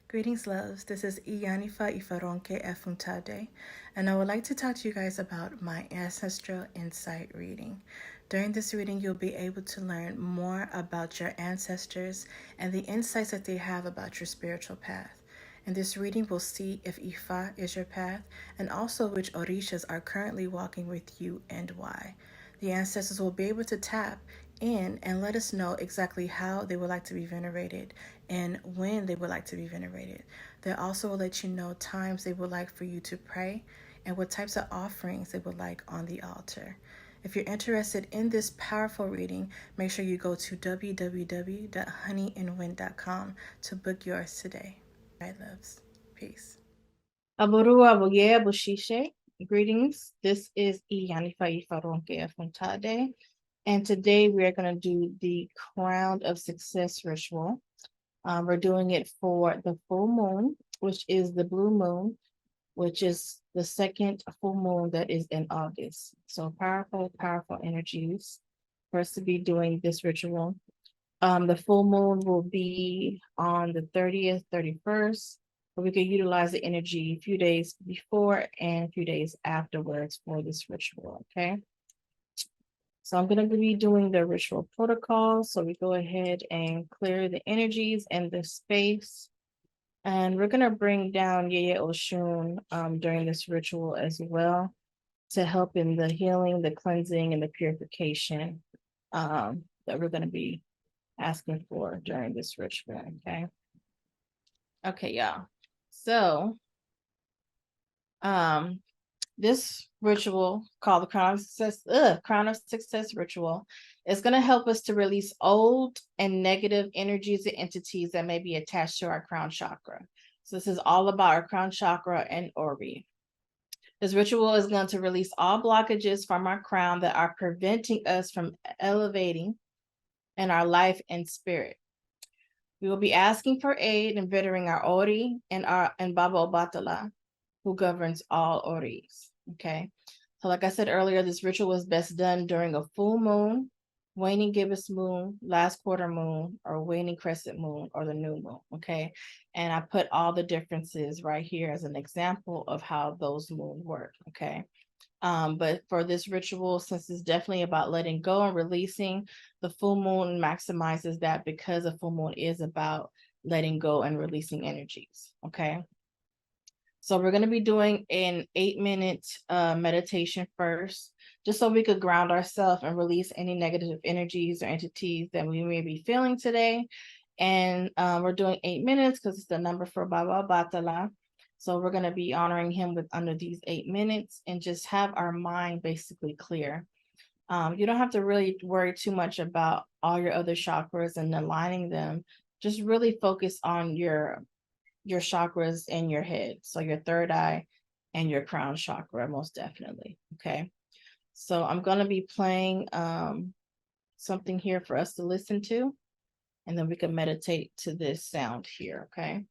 Greetings, loves. This is Iyanifa Ifaronke Efuntade, and I would like to talk to you guys about my ancestral insight reading. During this reading, you'll be able to learn more about your ancestors and the insights that they have about your spiritual path. In this reading, we'll see if Ifa is your path and also which Orishas are currently walking with you and why. The ancestors will be able to tap in and let us know exactly how they would like to be venerated and when they would like to be venerated. They also will let you know times they would like for you to pray and what types of offerings they would like on the altar. If you're interested in this powerful reading, make sure you go to www.honeynwind.com to book yours today. All right, loves. Peace. Greetings. This is Iyanifa Ifaronke Efuntade. And today we are going to do the Crown of Success ritual. We're doing it for the full moon, which is the blue moon, which is the second full moon that is in August. So powerful, powerful energies for us to be doing this ritual. The full moon will be on the 30th, 31st, but we can utilize the energy a few days before and a few days afterwards for this ritual, okay? So I'm going to be doing the ritual protocol. So we go ahead and clear the energies and the space. And we're going to bring down Yeye Oshun during this ritual as well to help in the healing, the cleansing, and the purification that we're going to be asking for during this ritual, okay? Okay, y'all. So, this ritual called the Crown of Success ritual is going to help us to release old and negative energies and entities that may be attached to our crown chakra. So this is all about our crown chakra and Ori. This ritual is going to release all blockages from our crown that are preventing us from elevating in our life and spirit. We will be asking for aid in bettering our Ori and Baba Obatala, who governs all Oris. Okay. So like I said earlier, this ritual is best done during a full moon, waning gibbous moon, last quarter moon, or waning crescent moon, or the new moon. Okay. And I put all the differences right here as an example of how those moons work. Okay. But for this ritual, since it's definitely about letting go and releasing, the full moon maximizes that because a full moon is about letting go and releasing energies. Okay. So we're going to be doing an 8-minute meditation first, just so we could ground ourselves and release any negative energies or entities that we may be feeling today. And we're doing 8 minutes because it's the number for Baba Batala. So we're going to be honoring him with under these 8 minutes and just have our mind basically clear. You don't have to really worry too much about all your other chakras and aligning them. Just really focus on your chakras in your head. So your third eye and your crown chakra, most definitely. Okay. So I'm going to be playing something here for us to listen to, and then we can meditate to this sound here. Okay.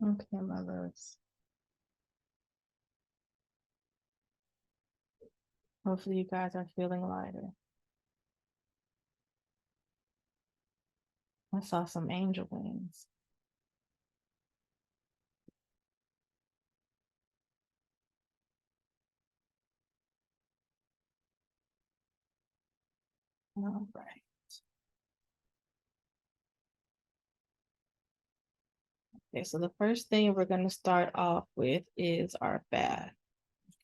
Okay, my loves. Hopefully you guys are feeling lighter. I saw some angel wings. All right. Okay, so the first thing we're going to start off with is our bath.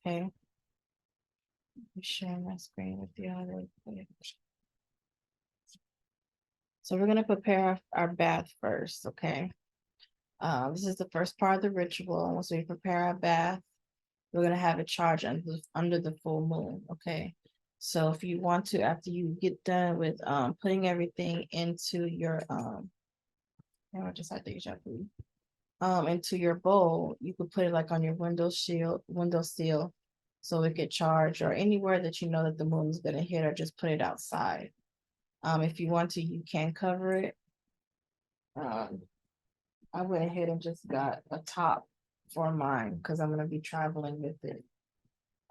Okay. I'm sharing my screen with the other. So we're going to prepare our bath first. Okay. This is the first part of the ritual. Once we prepare our bath, we're going to have it charge under the full moon. Okay. So if you want to, after you get done with putting everything into your I just had deja vu. Into your bowl, you could put it like on your windowsill, so it could charge, or anywhere that you know that the moon is gonna hit, or just put it outside. If you want to, you can cover it. I went ahead and just got a top for mine because I'm gonna be traveling with it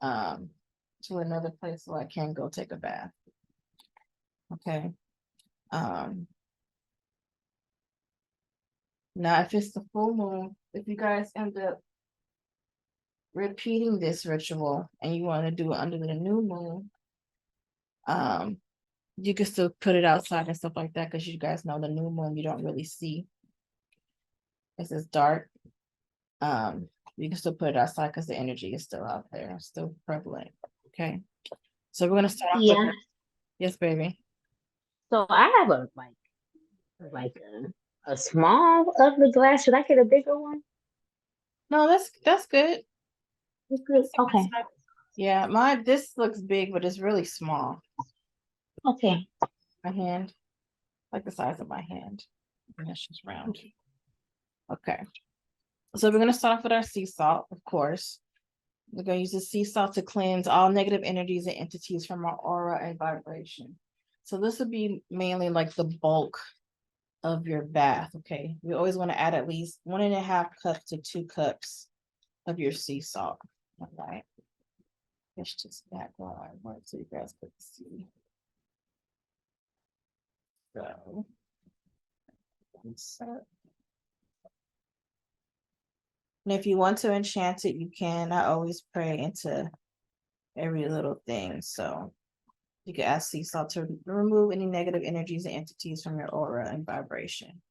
to another place so I can go take a bath. Okay. Um, Now if it's the full moon, if you guys end up repeating this ritual and you want to do it under the new moon, um, you can still put it outside and stuff like that because you guys know the new moon you don't really see. It's dark. You can still put it outside because the energy is still out there, still prevalent. Okay. So we're gonna start off with Yeah. yes, baby. So I have a small ugly glass. Should I get a bigger one? No, that's good. It's good. Okay. Yeah, this looks big, but it's really small. Okay. My hand, like the size of my hand. And that's just round. Okay. So we're gonna start off with our sea salt, of course. We're going to use the sea salt to cleanse all negative energies and entities from our aura and vibration. So this would be mainly like the bulk of your bath. Okay. We always want to add at least 1.5 cups to 2 cups of your sea salt. All right. It's just that one so you guys could see. So, insert. And if you want to enchant it, you can. I always pray into every little thing. So you can ask sea salt to remove any negative energies and entities from your aura and vibration.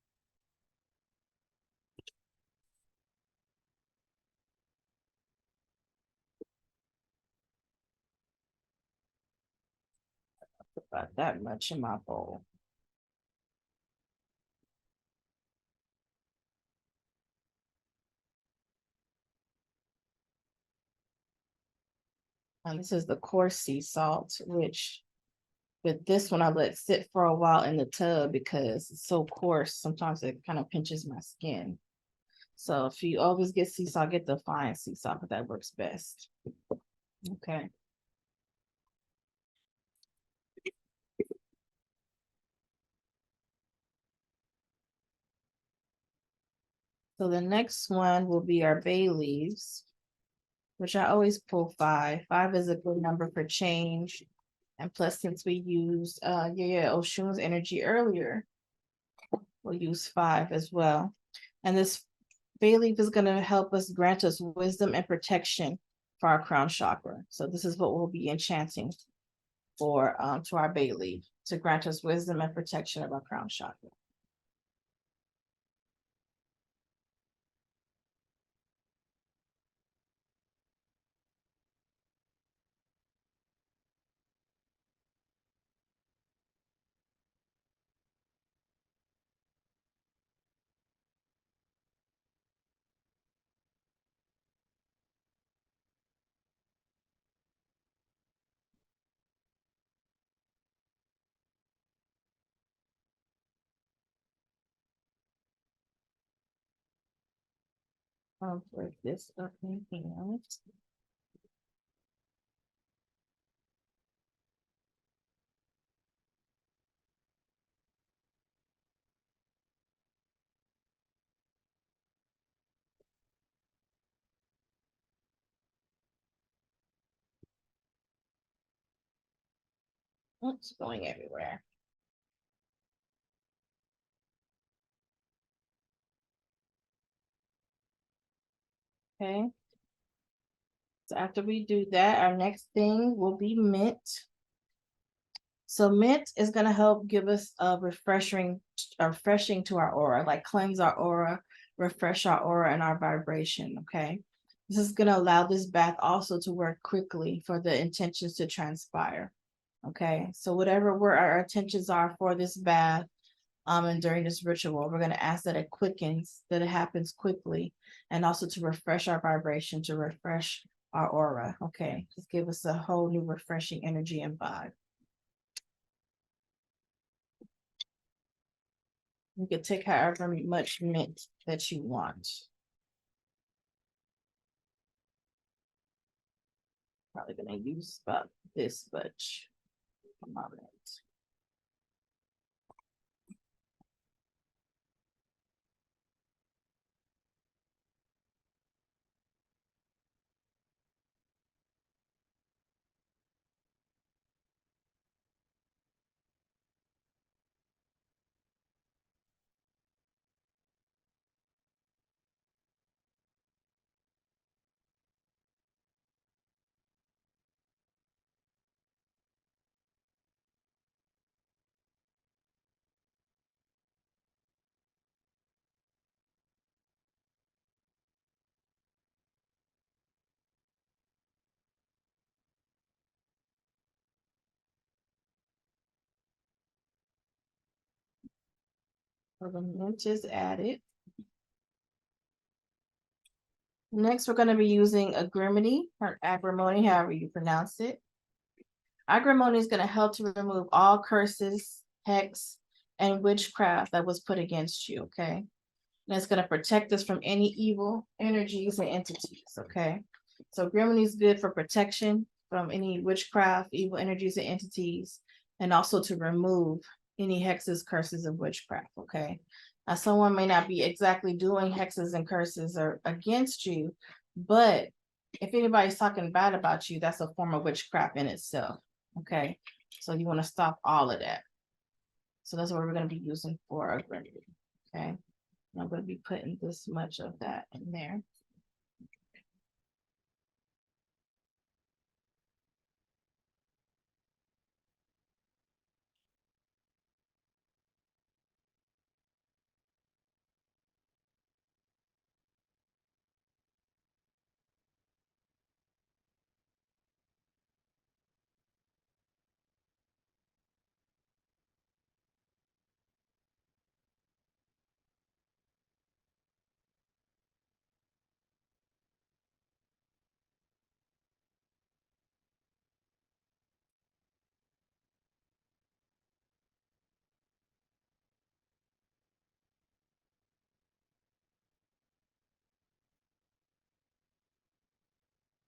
About that much in my bowl. And this is the coarse sea salt, which with this one I let sit for a while in the tub because it's so coarse. Sometimes it kind of pinches my skin. So if you always get sea salt, get the fine sea salt, but that works best. Okay. So the next one will be our bay leaves, which I always pull 5. 5 is a good number for change. And plus, since we used Oshun's energy earlier, we'll use 5 as well. And this bay leaf is going to help us grant us wisdom and protection for our crown chakra. So this is what we'll be enchanting for to our bay leaf to grant us wisdom and protection of our crown chakra. I'll break this up in here. It's going everywhere. Okay. So after we do that, our next thing will be mint. So mint is going to help give us a refreshing to our aura, like cleanse our aura, refresh our aura and our vibration. Okay. This is going to allow this bath also to work quickly for the intentions to transpire. Okay. So whatever our intentions are for this bath, and during this ritual, we're going to ask that it quickens, that it happens quickly, and also to refresh our vibration, to refresh our aura. Okay. Just give us a whole new refreshing energy and vibe. You can take however much mint that you want. Probably gonna use about this much mint. So the mint is added. Next, we're going to be using agrimony or agrimony, however you pronounce it. Agrimony is going to help to remove all curses, hex, and witchcraft that was put against you. Okay. And it's going to protect us from any evil energies and entities. Okay. So agrimony is good for protection from any witchcraft, evil energies and entities, and also to remove any hexes, curses, and witchcraft. Okay. Now, someone may not be exactly doing hexes and curses or against you, but if anybody's talking bad about you, that's a form of witchcraft in itself. Okay. So you want to stop all of that. So that's what we're going to be using for agrimony. Okay. I'm going to be putting this much of that in there.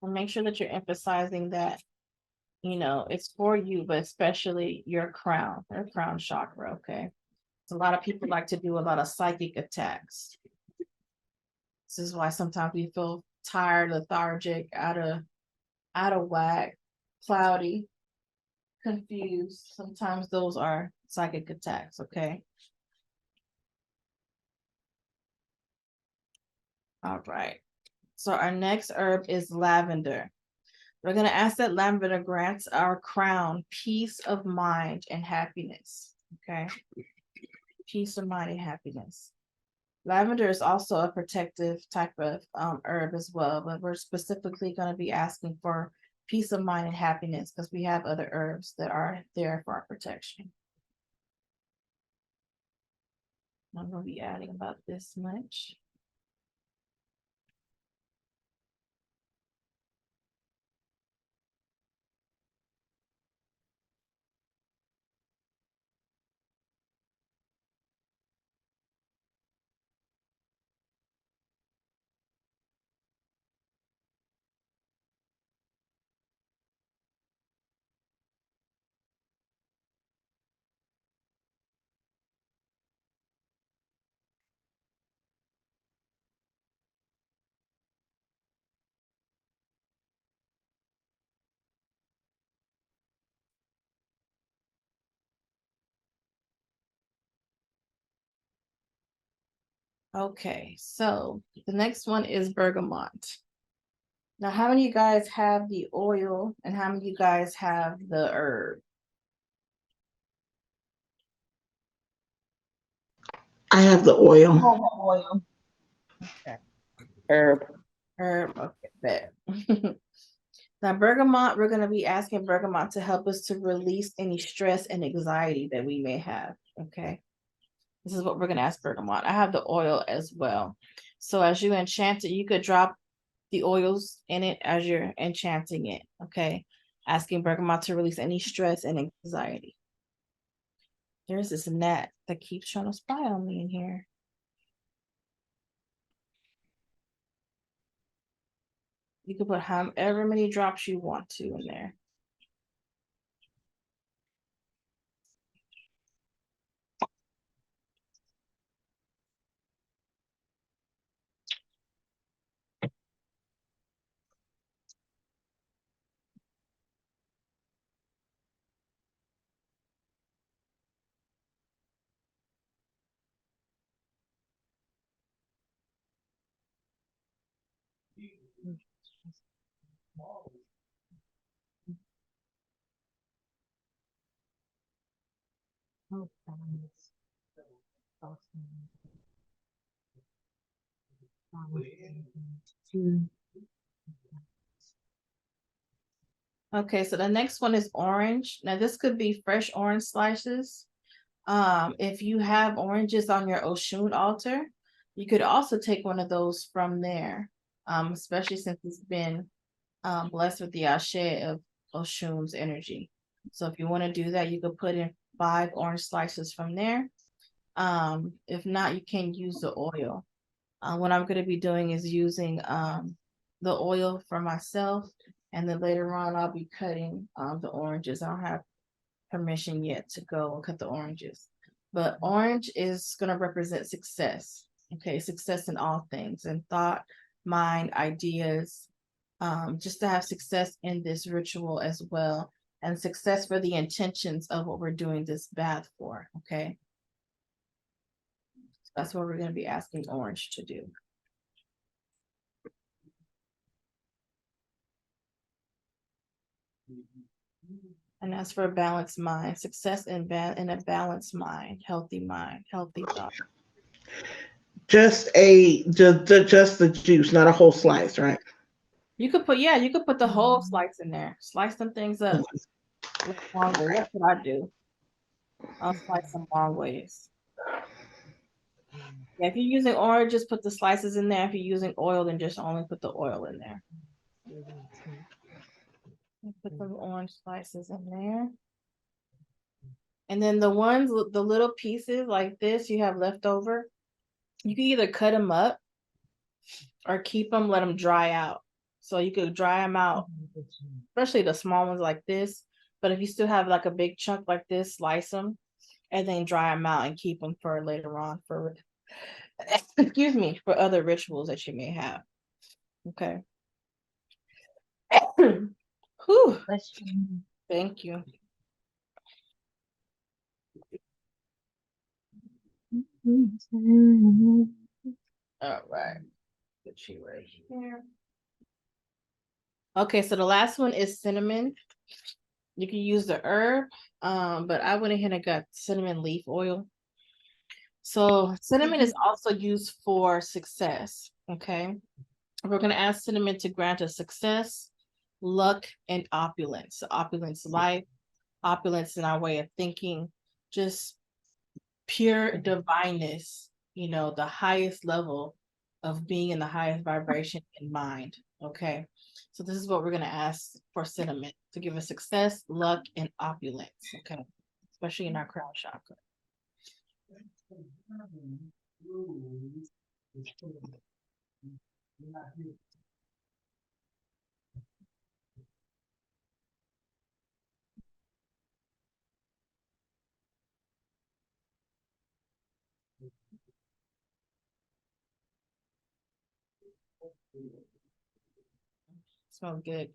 And make sure that you're emphasizing that, it's for you, but especially your crown chakra. Okay. So a lot of people like to do a lot of psychic attacks. This is why sometimes we feel tired, lethargic, out of whack, cloudy, confused. Sometimes those are psychic attacks. Okay. All right. So our next herb is lavender. We're going to ask that lavender grants our crown peace of mind and happiness. Okay. Peace of mind and happiness. Lavender is also a protective type of herb as well, but we're specifically going to be asking for peace of mind and happiness because we have other herbs that are there for our protection. I'm going to be adding about this much. Okay, so the next one is bergamot. Now, how many of you guys have the oil and how many of you guys have the herb? I have the oil. Oil. Okay. Herb. Herb, okay, bet. Now, bergamot, we're going to be asking bergamot to help us to release any stress and anxiety that we may have. Okay. This is what we're going to ask bergamot. I have the oil as well. So as you enchant it, you could drop the oils in it as you're enchanting it. Okay. Asking bergamot to release any stress and anxiety. There's this gnat that keeps trying to spy on me in here. You can put however many drops you want to in there. Okay, so the next one is orange. Now this could be fresh orange slices. If you have oranges on your Oshun altar, you could also take one of those from there. Especially since it's been blessed with the ashe of Oshun's energy. So if you want to do that, you could put in 5 orange slices from there. If not, you can use the oil. What I'm going to be doing is using the oil for myself, and then later on I'll be cutting the oranges. I don't have permission yet to go and cut the oranges, but orange is going to represent success. Okay, success in all things, in thought, mind, ideas, just to have success in this ritual as well, and success for the intentions of what we're doing this bath for. Okay, that's what we're going to be asking orange to do. And that's for a balanced mind, success in a balanced mind, healthy thought. Just just the juice, not a whole slice, right? You could put the whole slice in there. Slice some things up. Long way. That's what I do. I'll slice them long ways. Yeah, if you're using orange, just put the slices in there. If you're using oil, then just only put the oil in there. Put the orange slices in there. And then the little pieces like this you have left over, you can either cut them up or keep them, let them dry out. So you could dry them out, especially the small ones like this. But if you still have like a big chunk like this, slice them and then dry them out and keep them for later on for, excuse me, for other rituals that you may have. Okay. Whew. Thank you. All right. Put you right here. Okay, so the last one is cinnamon. You can use the herb, but I went ahead and got cinnamon leaf oil. So cinnamon is also used for success. Okay. We're going to ask cinnamon to grant us success, luck, and opulence. So opulence life, opulence in our way of thinking, just pure divineness, the highest level of being in the highest vibration in mind. Okay. So this is what we're going to ask for cinnamon to give us success, luck, and opulence. Okay. Especially in our crown chakra. Smells good.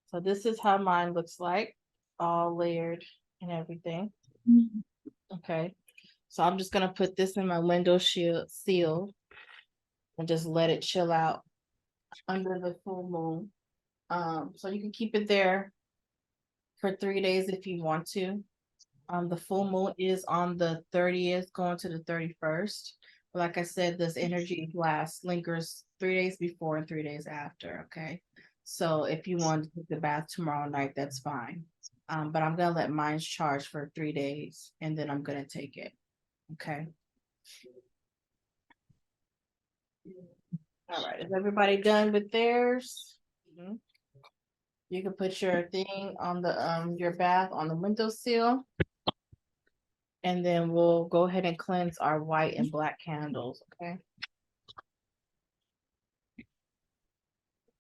So this is how mine looks like, all layered and everything. Okay. So I'm just gonna put this in my window seal and just let it chill out under the full moon. So you can keep it there for 3 days if you want to. The full moon is on the 30th, going to the 31st. Like I said, this energy lingers 3 days before and 3 days after. Okay. So if you want to take the bath tomorrow night, that's fine. But I'm gonna let mine charge for 3 days and then I'm gonna take it. Okay. All right. Is everybody done with theirs? Mhm. You can put your thing on the your bath on the windowsill. And then we'll go ahead and cleanse our white and black candles, okay?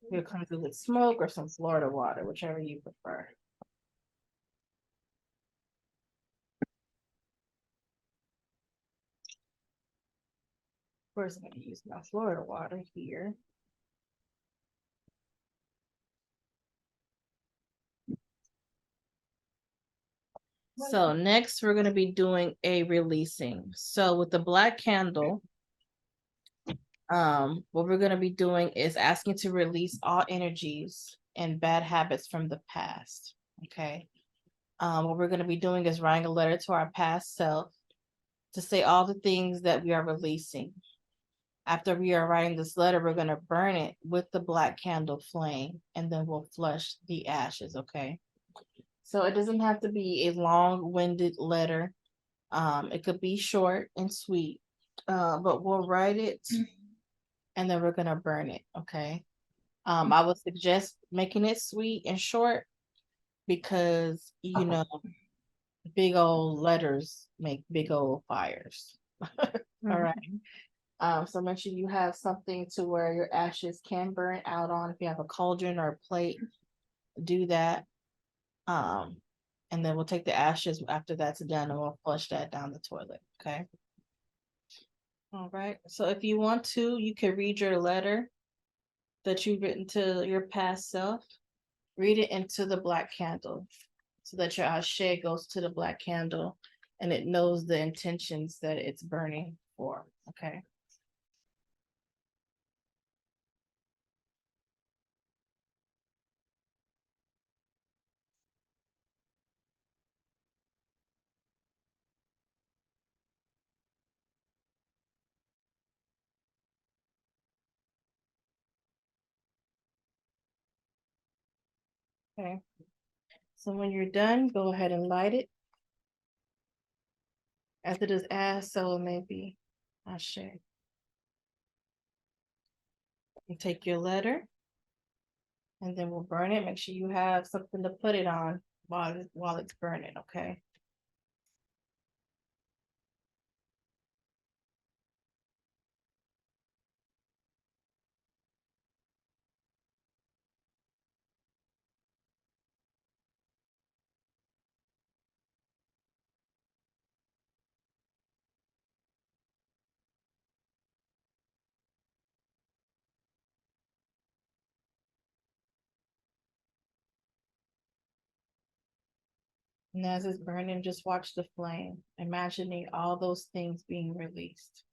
We'll cleanse it with smoke or some Florida water, whichever you prefer. Of course, I'm going to use my Florida water here. So next, we're going to be doing a releasing. So with the black candle, what we're going to be doing is asking to release all energies and bad habits from the past, okay? What we're going to be doing is writing a letter to our past self to say all the things that we are releasing. After we are writing this letter, we're going to burn it with the black candle flame, and then we'll flush the ashes, okay? So it doesn't have to be a long-winded letter. It could be short and sweet, but we'll write it, and then we're going to burn it, okay? I would suggest making it sweet and short because, you know, big old letters make big old fires. All right. So make sure you have something to where your ashes can burn out on. If you have a cauldron or a plate, do that. And then we'll take the ashes after that's done and we'll flush that down the toilet. Okay. All right. So if you want to, you can read your letter that you've written to your past self. Read it into the black candle so that your ashe goes to the black candle and it knows the intentions that it's burning for. Okay. Okay. So when you're done, go ahead and light it. As it is asked, so it may be. Ashe. You take your letter and then we'll burn it. Make sure you have something to put it on while it's burning, okay? And as it's burning, just watch the flame, imagining all those things being released.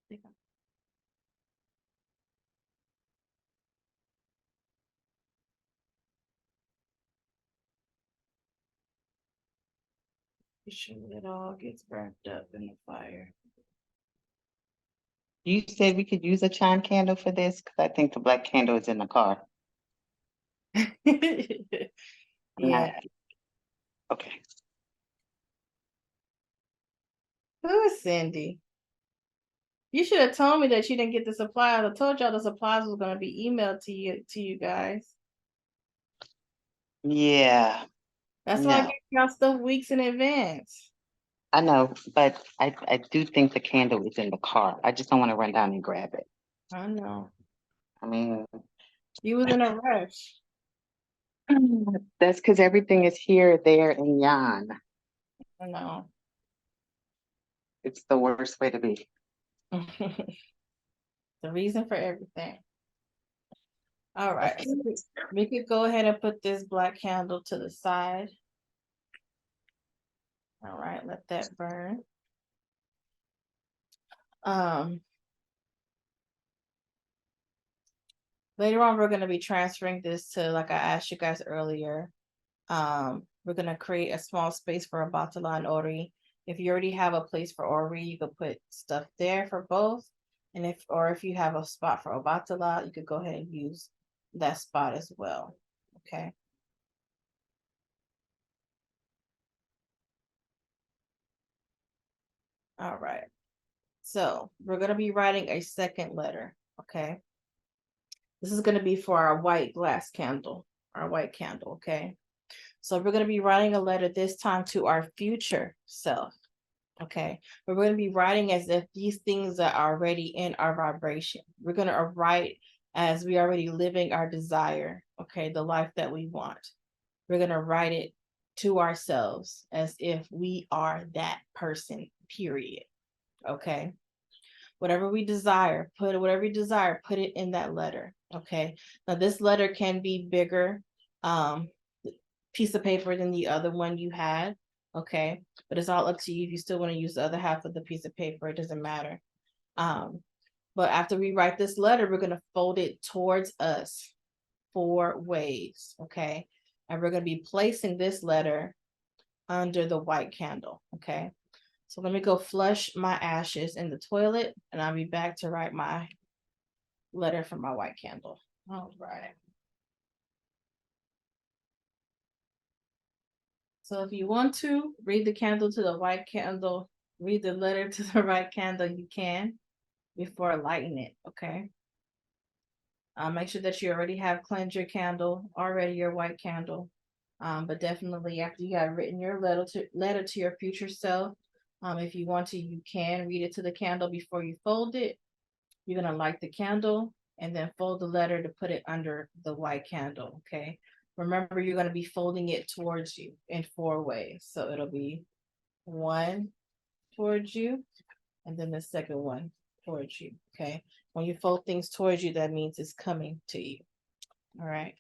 Be sure it all gets burnt up in the fire. You said we could use a chime candle for this? Because I think the black candle is in the car. Yeah. Okay. Who is Cindy? You should have told me that you didn't get the supplies. I told y'all the supplies was gonna be emailed to you guys. Yeah, That's why I no, give y'all stuff weeks in advance. I know, but I do think the candle is in the car. I just don't want to run down and grab it. I know. I mean, You was in a rush. that's because everything is here, there, and yon. I know. It's the worst way to be. The reason for everything. All right. We could go ahead and put this black candle to the side. All right, let that burn. Later on, we're going to be transferring this to, like I asked you guys earlier. We're going to create a small space for a Batala and Ori. If you already have a place for Ori, you could put stuff there for both. And if you have a spot for Obatala, you could go ahead and use that spot as well. Okay. All right. So we're going to be writing a second letter. Okay. This is going to be for our white glass candle, our white candle. Okay. So we're going to be writing a letter this time to our future self. Okay. We're going to be writing as if these things are already in our vibration. We're going to write as we already living our desire. Okay. The life that we want. We're going to write it to ourselves as if we are that person, period. Okay. Whatever we desire, put it in that letter. Okay. Now this letter can be bigger piece of paper than the other one you had. Okay. But it's all up to you. If you still want to use the other half of the piece of paper, it doesn't matter. But after we write this letter, we're going to fold it towards us 4 ways. Okay. And we're going to be placing this letter under the white candle. Okay. So let me go flush my ashes in the toilet, and I'll be back to write my letter for my white candle. All right. So if you want to read the candle to the white candle, read the letter to the right candle, you can before lighting it. Okay. Make sure that you already have cleansed your candle, already your white candle. But definitely after you have written your letter to your future self, if you want to, you can read it to the candle before you fold it. You're going to light the candle and then fold the letter to put it under the white candle. Okay. Remember, you're going to be folding it towards you in 4 ways. So it'll be 1 towards you and then the second one towards you. Okay. When you fold things towards you, that means it's coming to you. All right.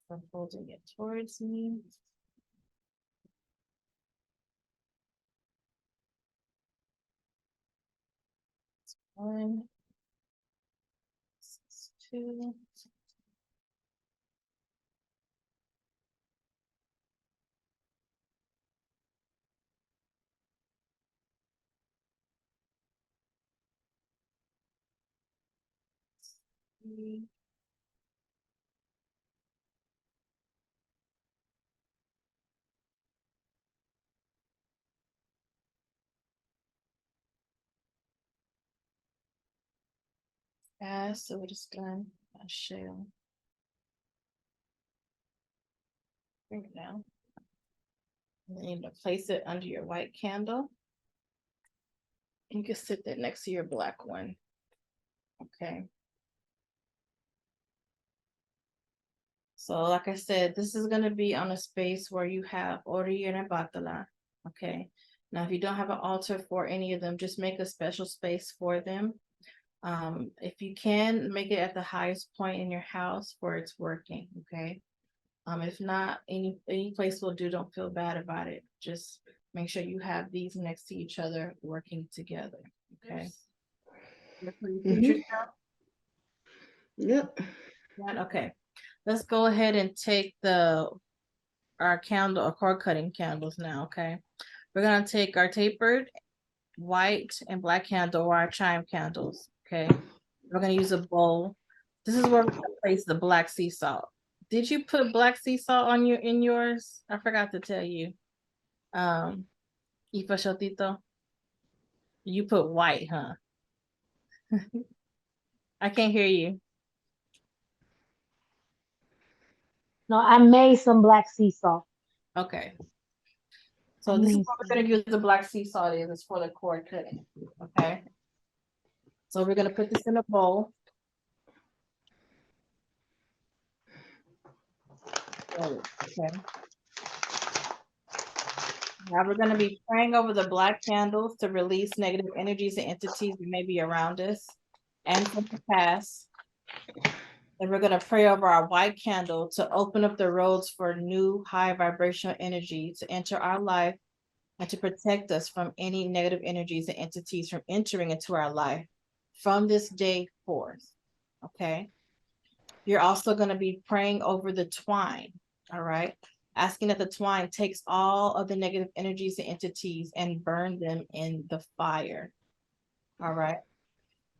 I'm folding it towards me. One, 2. So we're just done. I shall bring it down. And then you're gonna place it under your white candle. You can sit that next to your black one. Okay. So like I said, this is going to be on a space where you have Ori and Batala. Okay. Now, if you don't have an altar for any of them, just make a special space for them. If you can, make it at the highest point in your house where it's working. Okay. If not, any place will do. Don't feel bad about it. Just make sure you have these next to each other working together. Okay. Mhm. Yep. Okay. Let's go ahead and take our cord cutting candles now. Okay. We're gonna take our tapered white and black candle or our chime candles. Okay. We're gonna use a bowl. This is where we're gonna place the black sea salt. Did you put black sea salt on in yours? I forgot to tell you. Ifa Shotito. You put white, huh? I can't hear you. No, I made some black sea salt. Okay. I So this is made what we're some. gonna use the black sea salt is. It's for the cord cutting. Okay. So we're gonna put this in a bowl. Okay. Now we're going to be praying over the black candles to release negative energies and entities that may be around us and from the past. And we're going to pray over our white candle to open up the roads for new high vibrational energy to enter our life and to protect us from any negative energies and entities from entering into our life from this day forth. Okay. You're also going to be praying over the twine. All right. Asking that the twine takes all of the negative energies and entities and burn them in the fire. All right.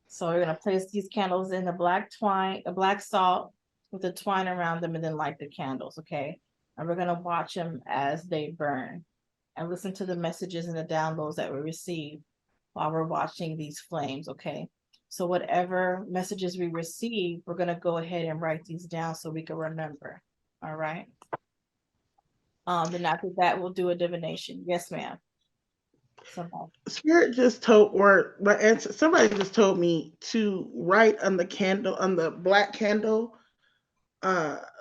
So we're going to place these candles in the black twine, the black salt with the twine around them, and then light the candles. Okay. And we're going to watch them as they burn and listen to the messages and the downloads that we receive while we're watching these flames. Okay. So whatever messages we receive, we're going to go ahead and write these down so we can remember. All right. Then after that, we'll do a divination. Yes, ma'am. Somebody. Spirit just told, or my answer, somebody just told me to write on the candle, on the black candle,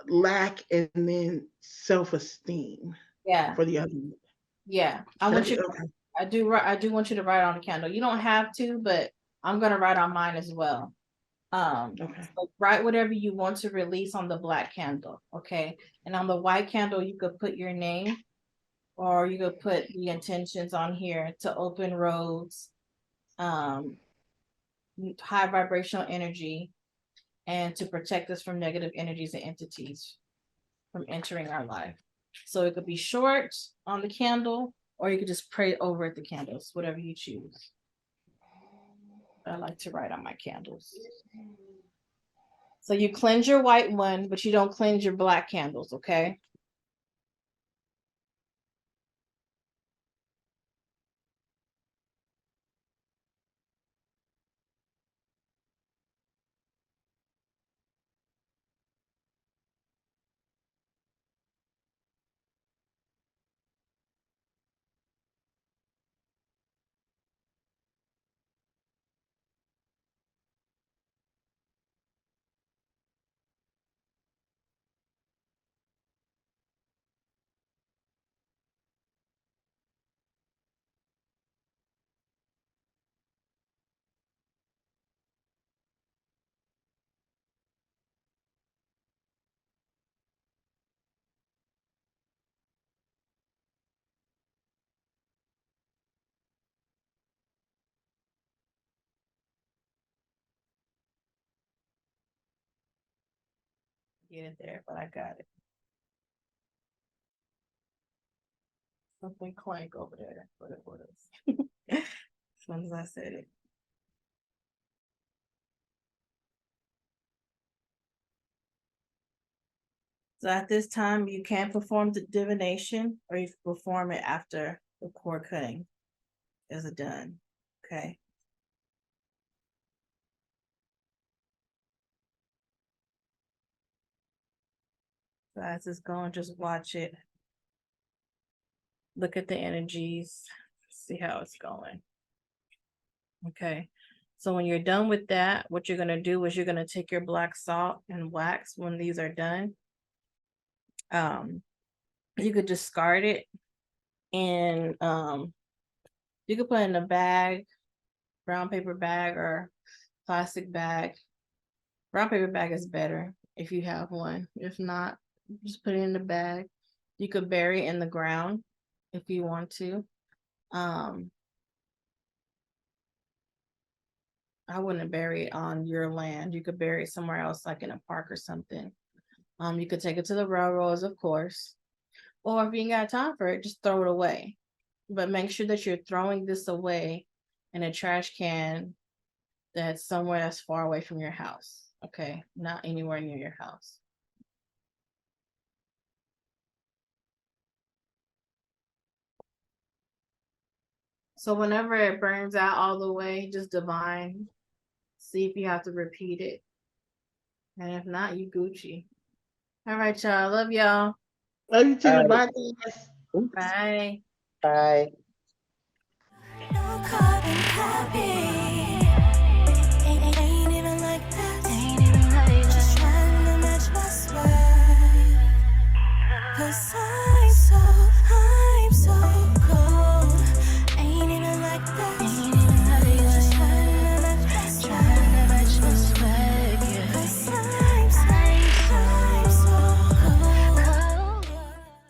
lack and then self-esteem Yeah. for the other one. Yeah. I want you. Okay. I do want you to write on the candle. You don't have to, but I'm gonna write on mine as well. Okay. So write whatever you want to release on the black candle. Okay. And on the white candle, you could put your name, or you could put the intentions on here to open roads, high vibrational energy, and to protect us from negative energies and entities from entering our life. So it could be short on the candle, or you could just pray over the candles, whatever you choose. I like to write on my candles. So you cleanse your white one, but you don't cleanse your black candles, okay? Get it there, but I got it. Something clank over there. That's what it was. As soon as I said it. So at this time, you can perform the divination, or you can perform it after the cord cutting is done. Okay. So as it's going, just watch it. Look at the energies, see how it's going. Okay. So when you're done with that, what you're going to do is you're going to take your black salt and wax when these are done. You could discard it, and you could put it in a bag, brown paper bag or plastic bag. Brown paper bag is better if you have one. If not, just put it in the bag. You could bury it in the ground if you want to. I wouldn't bury it on your land. You could bury it somewhere else, like in a park or something. You could take it to the railroads, of course. Or if you ain't got time for it, just throw it away. But make sure that you're throwing this away in a trash can that's somewhere that's far away from your house. Okay, not anywhere near your house. So whenever it burns out all the way, just divine. See if you have to repeat it. And if not, you Gucci. All right, y'all. Love y'all. Love you too. All Bye, right. guys. Oops. Bye. Bye. No carbon copy.